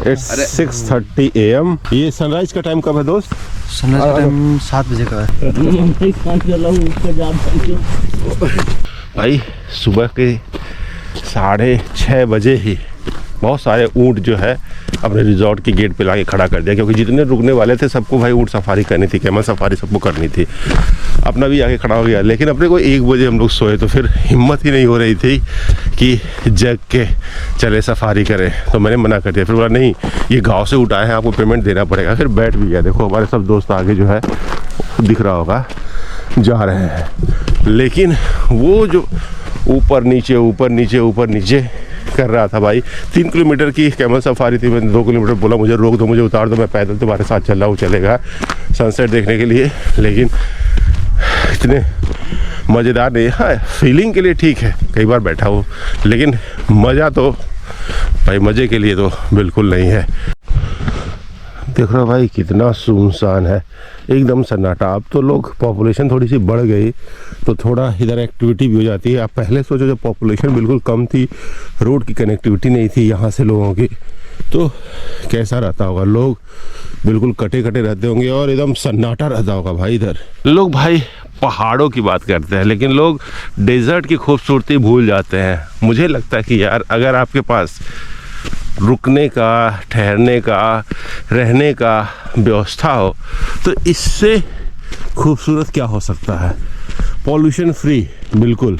It's 6:30 AM। ये sunrise का time कब है दोस्त? सनराइज का टाइम 7 बजे का है। भाई सुबह के 6:30 बजे ही बहुत सारे ऊँट जो है अपने रिजॉर्ट के गेट पे लाके खड़ा कर दिया, क्योंकि जितने रुकने वाले थे सबको भाई ऊँट सफारी करनी थी, कैमल सफारी सबको करनी थी। अपना भी आके खड़ा हो गया, लेकिन अपने को 1 बजे हम लोग सोए तो फिर हिम्मत ही नहीं हो रही थी कि जग के चले सफारी करें, तो मैंने मना कर दिया। फिर बोला नहीं, ये गाँव से उठाए हैं, आपको पेमेंट देना पड़ेगा। फिर बैठ भी गया। देखो हमारे सब दोस्त आगे जो है दिख रहा होगा जा रहे हैं, लेकिन वो जो ऊपर नीचे कर रहा था भाई। 3 किलोमीटर की कैमल सफारी थी, मैंने 2 किलोमीटर बोला मुझे रोक दो, मुझे उतार दो, मैं पैदल तुम्हारे साथ चल रहा हूँ, चलेगा सनसेट देखने के लिए। लेकिन इतने मज़ेदार नहीं है, फीलिंग के लिए ठीक है, कई बार बैठा हूँ, लेकिन मज़ा तो भाई मज़े के लिए तो बिल्कुल नहीं है। देख रहा भाई कितना सुनसान है, एकदम सन्नाटा। अब तो लोग पॉपुलेशन थोड़ी सी बढ़ गई तो थोड़ा इधर एक्टिविटी भी हो जाती है। आप पहले सोचो जब पॉपुलेशन बिल्कुल कम थी, रोड की कनेक्टिविटी नहीं थी यहाँ से लोगों की, तो कैसा रहता होगा। लोग बिल्कुल कटे रहते होंगे और एकदम सन्नाटा रहता होगा भाई इधर। लोग भाई पहाड़ों की बात करते हैं, लेकिन लोग डेजर्ट की खूबसूरती भूल जाते हैं। मुझे लगता है कि यार अगर आपके पास रुकने का, ठहरने का, रहने का व्यवस्था हो तो इससे खूबसूरत क्या हो सकता है। पॉल्यूशन फ्री बिल्कुल,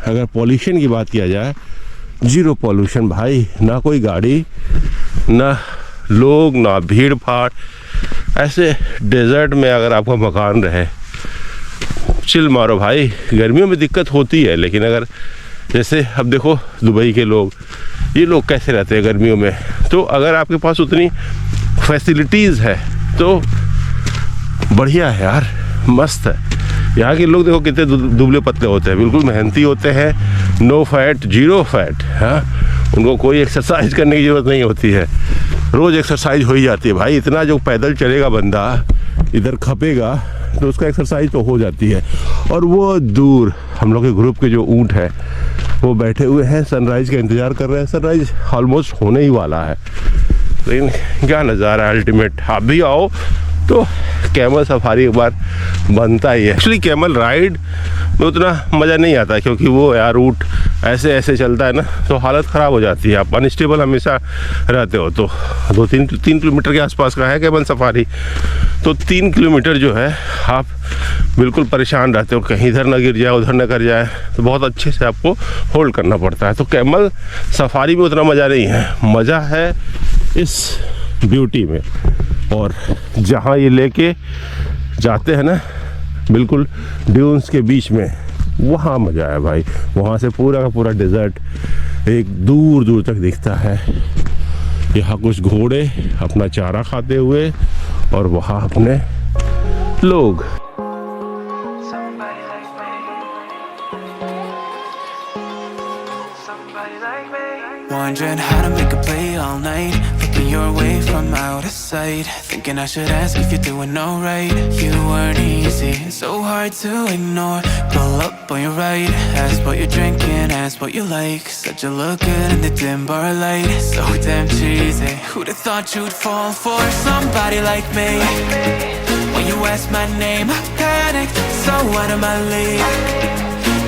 अगर पॉल्यूशन की बात किया जाए, 0 पॉल्यूशन भाई, ना कोई गाड़ी, ना लोग, ना भीड़ भाड़। ऐसे डेजर्ट में अगर आपका मकान रहे, चिल मारो भाई। गर्मियों में दिक्कत होती है, लेकिन अगर जैसे अब देखो दुबई के लोग, ये लोग कैसे रहते हैं गर्मियों में, तो अगर आपके पास उतनी फैसिलिटीज़ है तो बढ़िया है यार, मस्त है। यहाँ के लोग देखो कितने दुबले पतले होते हैं, बिल्कुल मेहनती होते हैं, नो फैट, 0 फैट। हाँ, उनको कोई एक्सरसाइज करने की ज़रूरत नहीं होती है, रोज़ एक्सरसाइज हो ही जाती है भाई। इतना जो पैदल चलेगा बंदा, इधर खपेगा तो उसका एक्सरसाइज तो हो जाती है। और वो दूर हम लोग के ग्रुप के जो ऊँट है वो बैठे हुए हैं, सनराइज़ का इंतज़ार कर रहे हैं। सनराइज़ ऑलमोस्ट होने ही वाला है, लेकिन क्या नज़ारा है अल्टीमेट। आप भी आओ तो कैमल सफारी एक बार बनता ही है। एक्चुअली कैमल राइड में उतना मज़ा नहीं आता, क्योंकि वो यार रूट ऐसे चलता है ना, तो हालत ख़राब हो जाती है। आप अनस्टेबल हमेशा रहते हो। तो 3 किलोमीटर के आसपास का है कैमल सफारी, तो 3 किलोमीटर जो है आप बिल्कुल परेशान रहते हो, कहीं इधर ना गिर जाए, उधर ना कर जाए, तो बहुत अच्छे से आपको होल्ड करना पड़ता है। तो कैमल सफारी में उतना मज़ा नहीं है, मज़ा है इस ब्यूटी में। और जहाँ ये लेके जाते हैं ना बिल्कुल ड्यून्स के बीच में, वहाँ मज़ा है भाई। वहाँ से पूरा का पूरा डेजर्ट एक दूर तक दिखता है। यहाँ कुछ घोड़े अपना चारा खाते हुए और वहाँ अपने लोग। Wondering how to make a play all night, looking your way from out of sight, thinking I should ask if you're doing alright. You weren't easy, so hard to ignore. Pull up on your right, ask what you're drinking, ask what you like. Said you look good in the dim bar light, so damn cheesy. Who'd have thought you'd fall for somebody like me? When you asked my name, I panicked, so out of my league.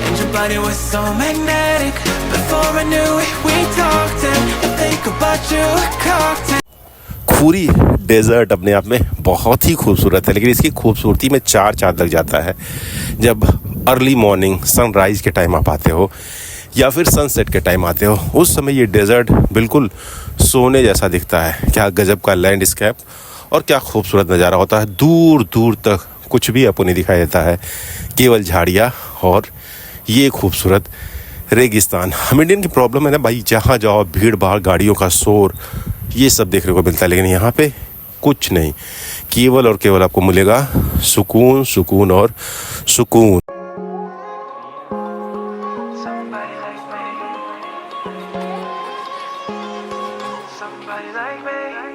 And your body was so magnetic. Before I knew it, we talked and I think about you a cocktail. खूरी dessert अपने आप में बहुत ही खूबसूरत है, लेकिन इसकी खूबसूरती में 4 चाँद लग जाता है जब अर्ली मॉर्निंग सनराइज़ के टाइम आप आते हो या फिर सनसेट के टाइम आते हो। उस समय ये डेजर्ट बिल्कुल सोने जैसा दिखता है। क्या गजब का लैंडस्केप और क्या खूबसूरत नज़ारा होता है। दूर तक कुछ भी आपको नहीं दिखाई देता है, केवल झाड़ियाँ और ये खूबसूरत रेगिस्तान। हम इंडियन की प्रॉब्लम है ना भाई, जहाँ जाओ भीड़ भाड़, गाड़ियों का शोर, ये सब देखने को मिलता है, लेकिन यहाँ पे कुछ नहीं, केवल और केवल आपको मिलेगा सुकून और सुकून।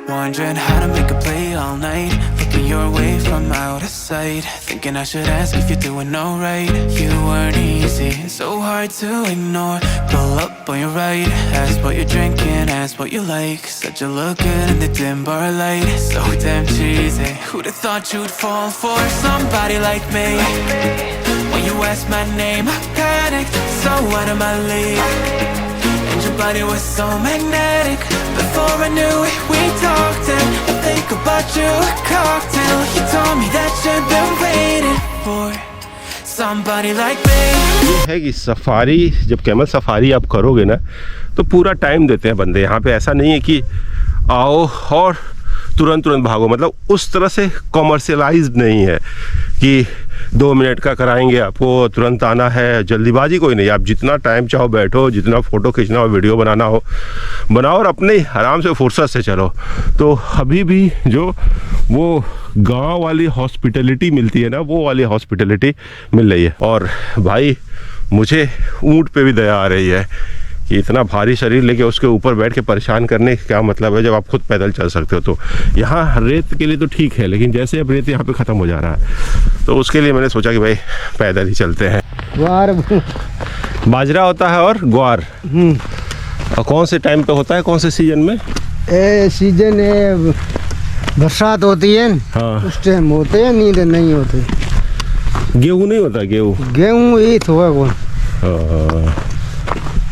Wondering how to make a play all night, looking looking your way from out of sight, thinking I should ask if you're doing alright. You weren't easy, so hard to ignore. Pull up on your right, ask what you're drinking, ask what you like. Said you look good in the dim bar light, so damn cheesy. Who'd have thought you'd fall for somebody like me? When you asked my name, I panicked, so out of my league. And your body was so magnetic. Before I knew it, we talked and I think about you, a cocktail. You told me that you've been waiting for somebody like me. ये है कि safari, जब camel safari आप करोगे ना तो पूरा time देते हैं बंदे यहाँ पे। ऐसा नहीं है कि आओ और तुरंत भागो, मतलब उस तरह से कॉमर्शियलाइज्ड नहीं है कि 2 मिनट का कराएंगे आपको, तुरंत आना है, जल्दीबाजी कोई नहीं। आप जितना टाइम चाहो बैठो, जितना फ़ोटो खींचना हो, वीडियो बनाना हो बनाओ और अपने आराम से फुर्सत से चलो। तो अभी भी जो वो गांव वाली हॉस्पिटलिटी मिलती है ना, वो वाली हॉस्पिटलिटी मिल रही है। और भाई मुझे ऊँट पे भी दया आ रही है कि इतना भारी शरीर लेके उसके ऊपर बैठ के परेशान करने का क्या मतलब है जब आप खुद पैदल चल सकते हो। तो यहाँ रेत के लिए तो ठीक है, लेकिन जैसे अब रेत यहाँ पे ख़त्म हो जा रहा है तो उसके लिए मैंने सोचा कि भाई पैदल ही चलते हैं। ग्वार बाजरा होता है और ग्वार और कौन से टाइम पे होता है, कौन से सीजन में? सीजन है बरसात होती है हाँ। उस टाइम होते हैं, नींद नहीं होते। गेहूँ नहीं होता? गेहूँ ही तो है कौन। हाँ,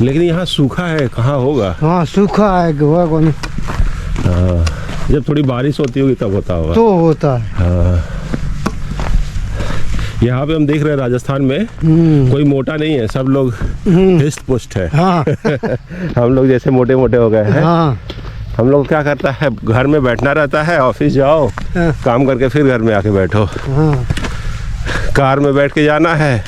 लेकिन यहाँ सूखा है, कहाँ होगा? हाँ सूखा है हुआ कौन। हाँ, जब थोड़ी बारिश होती होगी तब होता होगा तो होता है। हाँ। यहाँ पे हम देख रहे हैं राजस्थान में कोई मोटा नहीं है, सब लोग हिस्ट पुष्ट है। हाँ। हम लोग जैसे मोटे मोटे हो गए हैं। हाँ। हम लोग क्या करता है, घर में बैठना रहता है, ऑफिस जाओ काम करके फिर घर में आके बैठो। हाँ। कार में बैठ के जाना है,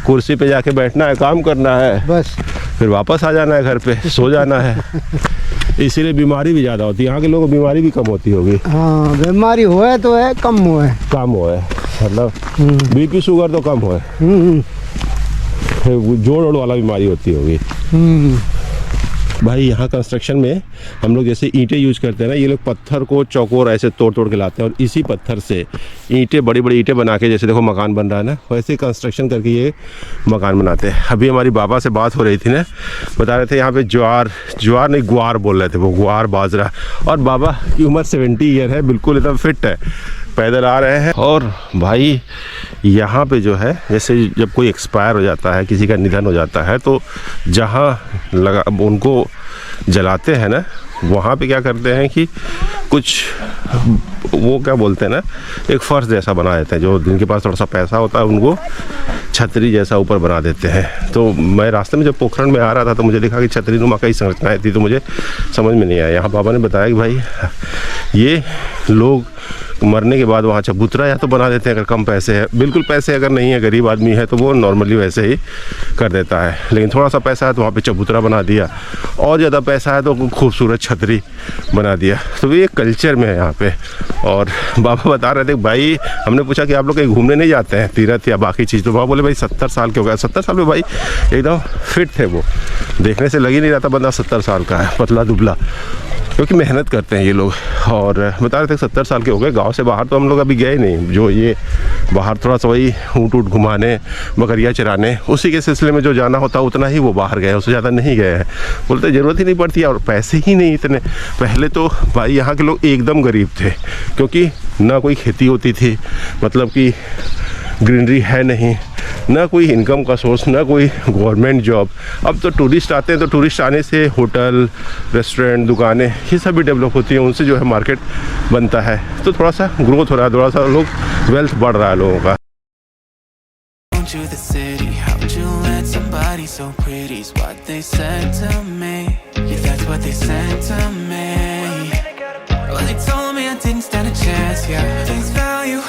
कुर्सी पे जाके बैठना है, काम करना है, बस फिर वापस आ जाना है घर पे, सो जाना है। इसीलिए बीमारी भी ज़्यादा होती है। यहाँ के लोगों को बीमारी भी कम होती होगी। हाँ बीमारी हुआ तो है, कम हुआ है, कम हुआ है, मतलब बीपी शुगर तो कम हुआ है, जोड़ ओड़ वाला बीमारी होती होगी। भाई यहाँ कंस्ट्रक्शन में हम लोग जैसे ईंटें यूज करते हैं ना, ये लोग पत्थर को चौकोर ऐसे तोड़ तोड़ के लाते हैं और इसी पत्थर से ईंटें, बड़ी बड़ी ईंटें बना के, जैसे देखो मकान बन रहा है ना, वैसे कंस्ट्रक्शन करके ये मकान बनाते हैं। अभी हमारी बाबा से बात हो रही थी ना, बता रहे थे यहाँ पे ज्वार नहीं ग्वार बोल रहे थे वो, ग्वार बाजरा। और बाबा की उम्र 70 ईयर है, बिल्कुल एकदम फिट है, पैदल आ रहे हैं। और भाई यहाँ पे जो है, जैसे जब कोई एक्सपायर हो जाता है, किसी का निधन हो जाता है, तो जहाँ लगा उनको जलाते हैं ना, वहाँ पे क्या करते हैं कि कुछ वो क्या बोलते हैं ना, एक फर्श जैसा बना देते हैं। जो जिनके पास थोड़ा सा पैसा होता है उनको छतरी जैसा ऊपर बना देते हैं। तो मैं रास्ते में जब पोखरण में आ रहा था तो मुझे दिखा कि छतरी नुमा कई संरचनाएँ थी, तो मुझे समझ में नहीं आया। यहाँ बाबा ने बताया कि भाई ये लोग मरने के बाद वहाँ चबूतरा या तो बना देते हैं अगर कम पैसे है, बिल्कुल पैसे अगर नहीं है, गरीब आदमी है तो वो नॉर्मली वैसे ही कर देता है, लेकिन थोड़ा सा पैसा है तो वहाँ पे चबूतरा बना दिया, और ज़्यादा पैसा है तो खूबसूरत छतरी बना दिया। तो ये कल्चर में है यहाँ पे। और बाबा बता रहे थे भाई, हमने पूछा कि आप लोग कहीं घूमने नहीं जाते हैं, तीर्थ या बाकी चीज़? तो बाबा बोले भाई 70 साल के हो गए। 70 साल में भाई एकदम फिट थे वो, देखने से लग ही नहीं रहा था बंदा 70 साल का है, पतला दुबला, क्योंकि मेहनत करते हैं ये लोग। और बता रहे थे 70 साल के हो गए। गांव से बाहर तो हम लोग अभी गए नहीं, जो ये बाहर थोड़ा सा वही ऊँट घुमाने, बकरियाँ चराने, उसी के सिलसिले में जो जाना होता उतना ही वो बाहर गए, उससे ज़्यादा नहीं गए हैं। बोलते ज़रूरत ही नहीं पड़ती और पैसे ही नहीं इतने। पहले तो भाई यहाँ के लोग एकदम गरीब थे, क्योंकि ना कोई खेती होती थी, मतलब कि ग्रीनरी है नहीं, ना कोई इनकम का सोर्स, ना कोई गवर्नमेंट जॉब। अब तो टूरिस्ट आते हैं, तो टूरिस्ट आने से होटल, रेस्टोरेंट, दुकानें, ये सब भी डेवलप होती हैं, उनसे जो है मार्केट बनता है, तो थोड़ा सा ग्रोथ हो रहा है, थोड़ा सा लोग वेल्थ बढ़ रहा है लोगों का।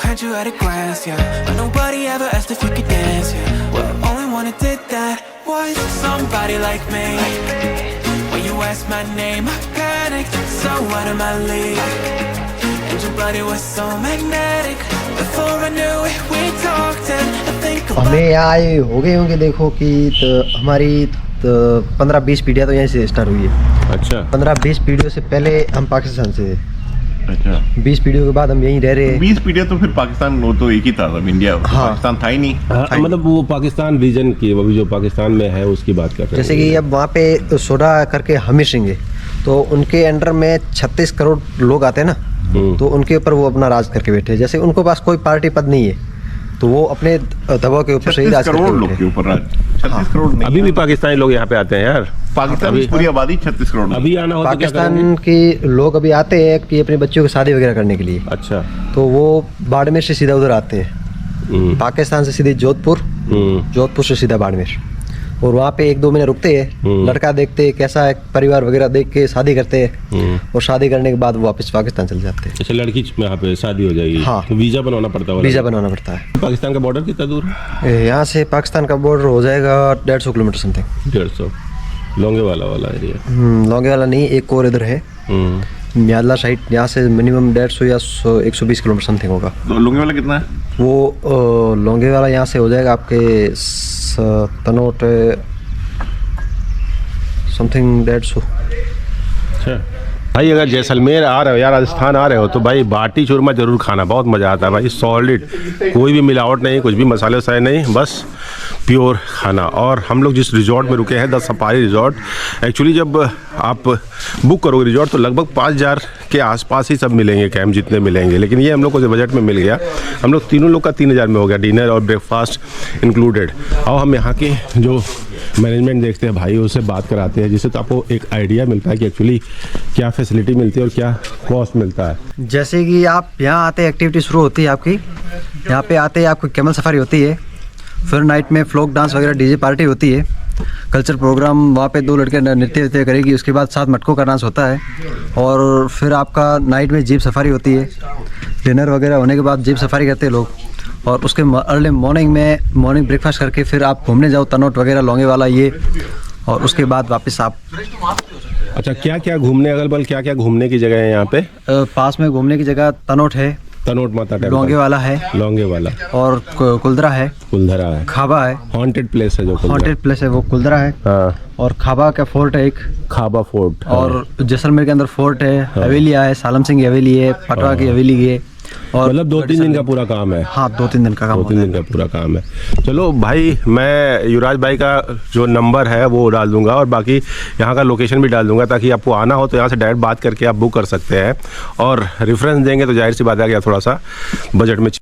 Had you at a glance, yeah. But nobody ever asked if you could dance, yeah. Well, only one who did that was somebody like me. When you asked my name, I panicked, so out of my league. And your body was so magnetic. Before I knew it, we talked and I think about. हमें यहाँ आए हो गए होंगे, देखो कि हमारी 15-20 पीढ़ियाँ तो यहीं से स्टार्ट हुई है। अच्छा। 15-20 पीढ़ियों से पहले हम पाकिस्तान से थे। अच्छा 20 पीढ़ियों के बाद हम यहीं रह रहे हैं। 20 पीढ़ियां तो फिर पाकिस्तान वो तो एक ही था तब इंडिया हाँ। पाकिस्तान था ही नहीं। हाँ, मतलब वो पाकिस्तान रीजन की अभी जो पाकिस्तान में है उसकी बात कर रहे हैं। जैसे कि अब वहाँ पे सोडा करके हमीर सिंह है, तो उनके अंडर में 36 करोड़ लोग आते हैं ना, तो उनके ऊपर वो अपना राज करके बैठे हैं। जैसे उनको पास कोई पार्टी पद नहीं है, तो वो अपने दबाव के ऊपर से ही 36 राज करोड़ करके लोग बैठे के हैं। ऊपर राज। 36 करोड़ नहीं, अभी भी पाकिस्तानी लोग यहाँ पे आते हैं यार। पाकिस्तान की पूरी आबादी 36 करोड़। अभी आना हो तो क्या करेंगे? पाकिस्तान के लोग अभी आते हैं कि अपने बच्चों की शादी वगैरह करने के लिए, अच्छा। तो वो बाड़मेर से सीधा उधर आते हैं। पाकिस्तान से सीधे जोधपुर, जोधपुर से सीधा बाड़मेर, और वहाँ पे 1-2 महीने रुकते हैं, लड़का देखते हैं कैसा है, परिवार वगैरह देख के शादी करते हैं, और शादी करने के बाद वापस पाकिस्तान चले जाते हैं। अच्छा, लड़की यहाँ पे शादी हो जाएगी। हाँ। तो वीजा बनवाना पड़ता होगा। वीज़ा बनवाना पड़ता है। पाकिस्तान का बॉर्डर कितना दूर है? यहाँ से पाकिस्तान का बॉर्डर हो जाएगा 150 किलोमीटर समथिंग। 150। लोंगेवाला वाला एरिया। लौंगे वाला नहीं, एक और इधर है म्यादला साइड, यहाँ से मिनिमम 150 या 120 किलोमीटर समथिंग होगा। तो लुंगी वाला कितना है? वो लौंगे वाला यहाँ से हो जाएगा आपके तनोट समथिंग 150। अच्छा भाई, अगर जैसलमेर आ रहे हो या राजस्थान आ रहे हो तो भाई बाटी चूरमा जरूर खाना, बहुत मज़ा आता है भाई। सॉलिड, कोई भी मिलावट नहीं, कुछ भी मसाले वसाले नहीं, बस प्योर खाना। और हम लोग जिस रिजॉर्ट में रुके हैं, द सफारी रिजॉर्ट, एक्चुअली जब आप बुक करोगे रिजॉर्ट तो लगभग 5000 के आसपास ही सब मिलेंगे, कैंप जितने मिलेंगे, लेकिन ये हम लोग को बजट में मिल गया। हम लोग तीनों लोग का 3000 में हो गया, डिनर और ब्रेकफास्ट इंक्लूडेड। और हम यहाँ के जो मैनेजमेंट देखते हैं भाई, उससे बात कराते हैं, जिससे तो आपको एक आइडिया मिलता है कि एक्चुअली क्या फैसिलिटी मिलती है और क्या कॉस्ट मिलता है। जैसे कि आप यहाँ आते एक्टिविटी शुरू होती है आपकी, यहाँ पे आते आपको कैमल सफारी होती है, फिर नाइट में फ्लोक डांस वगैरह डीजे पार्टी होती है, कल्चर प्रोग्राम वहाँ पे 2 लड़के नृत्य करेगी, उसके बाद 7 मटकों का डांस होता है, और फिर आपका नाइट में जीप सफारी होती है। डिनर वगैरह होने के बाद जीप सफारी करते हैं लोग, और उसके अर्ली मॉर्निंग में मॉर्निंग ब्रेकफास्ट करके फिर आप घूमने जाओ तनोट वगैरह लौंगे वाला ये, और उसके बाद वापस आप। अच्छा, क्या क्या घूमने, अगल बगल क्या क्या घूमने की जगह है यहाँ पे? पास में घूमने की जगह तनोट है, तनोट माता टेम्पल, लौंगे वाला है, लौंगे वाला, और कुलधरा है, कुलधरा है, खाबा है, हॉन्टेड प्लेस है जो हॉन्टेड प्लेस है वो कुलधरा है, हाँ, और खाबा का फोर्ट है एक, खाबा फोर्ट, और जैसलमेर के अंदर फोर्ट है, हवेलियाँ है, सालम सिंह की हवेली है, पटवा की हवेली है, और मतलब 2-3 दिन का पूरा काम है। हाँ 2-3 दिन का काम 2-3 दिन का पूरा काम है। चलो भाई, मैं युवराज भाई का जो नंबर है वो डाल दूंगा, और बाकी यहाँ का लोकेशन भी डाल दूंगा, ताकि आपको आना हो तो यहाँ से डायरेक्ट बात करके आप बुक कर सकते हैं। और रेफरेंस देंगे तो जाहिर सी बात है कि थोड़ा सा बजट में